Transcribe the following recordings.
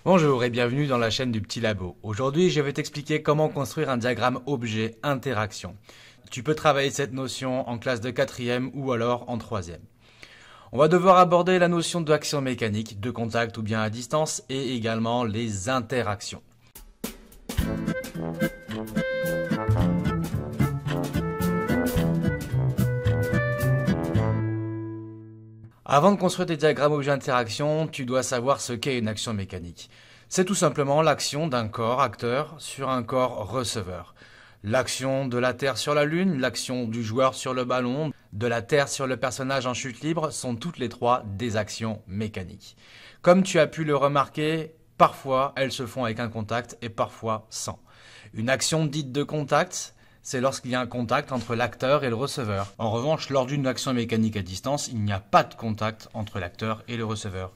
Bonjour et bienvenue dans la chaîne du Petit Labo. Aujourd'hui, je vais t'expliquer comment construire un diagramme objet interaction. Tu peux travailler cette notion en classe de 4e ou alors en 3e. On va devoir aborder la notion d'action mécanique, de contact ou bien à distance et également les interactions. Avant de construire tes diagrammes objets interaction, tu dois savoir ce qu'est une action mécanique. C'est tout simplement l'action d'un corps acteur sur un corps receveur. L'action de la Terre sur la Lune, l'action du joueur sur le ballon, de la Terre sur le personnage en chute libre sont toutes les trois des actions mécaniques. Comme tu as pu le remarquer, parfois elles se font avec un contact et parfois sans. Une action dite de contact, c'est lorsqu'il y a un contact entre l'acteur et le receveur. En revanche, lors d'une action mécanique à distance, il n'y a pas de contact entre l'acteur et le receveur.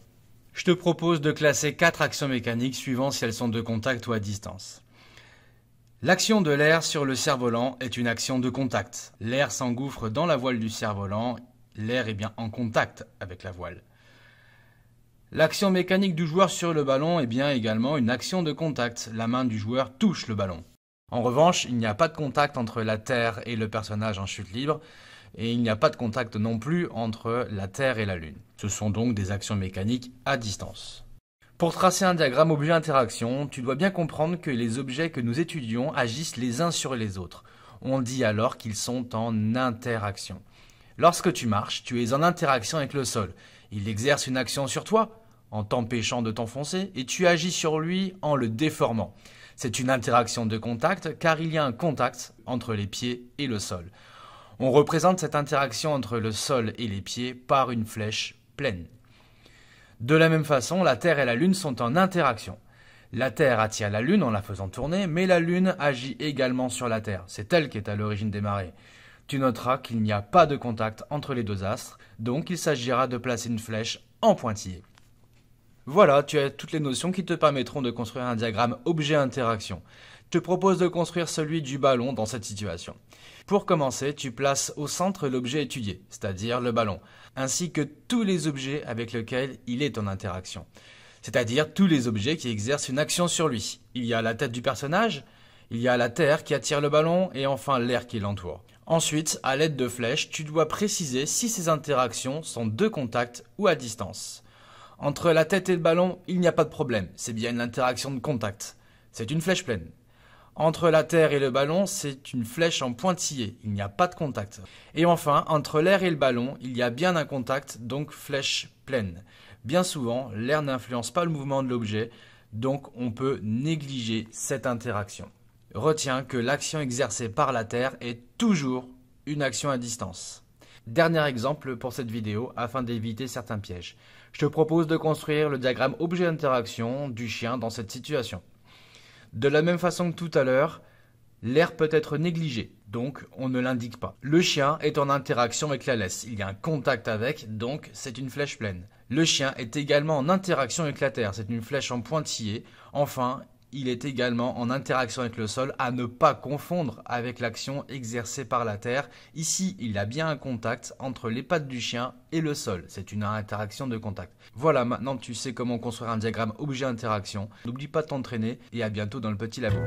Je te propose de classer 4 actions mécaniques suivant si elles sont de contact ou à distance. L'action de l'air sur le cerf-volant est une action de contact. L'air s'engouffre dans la voile du cerf-volant, l'air est bien en contact avec la voile. L'action mécanique du joueur sur le ballon est bien également une action de contact. La main du joueur touche le ballon. En revanche, il n'y a pas de contact entre la Terre et le personnage en chute libre, et il n'y a pas de contact non plus entre la Terre et la Lune. Ce sont donc des actions mécaniques à distance. Pour tracer un diagramme objet-interaction, tu dois bien comprendre que les objets que nous étudions agissent les uns sur les autres. On dit alors qu'ils sont en interaction. Lorsque tu marches, tu es en interaction avec le sol. Il exerce une action sur toi, en t'empêchant de t'enfoncer, et tu agis sur lui en le déformant. C'est une interaction de contact car il y a un contact entre les pieds et le sol. On représente cette interaction entre le sol et les pieds par une flèche pleine. De la même façon, la Terre et la Lune sont en interaction. La Terre attire la Lune en la faisant tourner, mais la Lune agit également sur la Terre. C'est elle qui est à l'origine des marées. Tu noteras qu'il n'y a pas de contact entre les deux astres, donc il s'agira de placer une flèche en pointillé. Voilà, tu as toutes les notions qui te permettront de construire un diagramme objet-interaction. Je te propose de construire celui du ballon dans cette situation. Pour commencer, tu places au centre l'objet étudié, c'est-à-dire le ballon, ainsi que tous les objets avec lesquels il est en interaction, c'est-à-dire tous les objets qui exercent une action sur lui. Il y a la tête du personnage, il y a la terre qui attire le ballon et enfin l'air qui l'entoure. Ensuite, à l'aide de flèches, tu dois préciser si ces interactions sont de contact ou à distance. Entre la tête et le ballon, il n'y a pas de problème, c'est bien une interaction de contact. C'est une flèche pleine. Entre la Terre et le ballon, c'est une flèche en pointillé, il n'y a pas de contact. Et enfin, entre l'air et le ballon, il y a bien un contact, donc flèche pleine. Bien souvent, l'air n'influence pas le mouvement de l'objet, donc on peut négliger cette interaction. Retiens que l'action exercée par la Terre est toujours une action à distance. Dernier exemple pour cette vidéo afin d'éviter certains pièges. Je te propose de construire le diagramme objet-interaction du chien dans cette situation. De la même façon que tout à l'heure, l'air peut être négligé, donc on ne l'indique pas. Le chien est en interaction avec la laisse, il y a un contact avec, donc c'est une flèche pleine. Le chien est également en interaction avec la terre, c'est une flèche en pointillé. Enfin, il est également en interaction avec le sol, à ne pas confondre avec l'action exercée par la terre. Ici, il y a bien un contact entre les pattes du chien et le sol. C'est une interaction de contact. Voilà, maintenant tu sais comment construire un diagramme objet-interaction. N'oublie pas de t'entraîner et à bientôt dans le petit labo.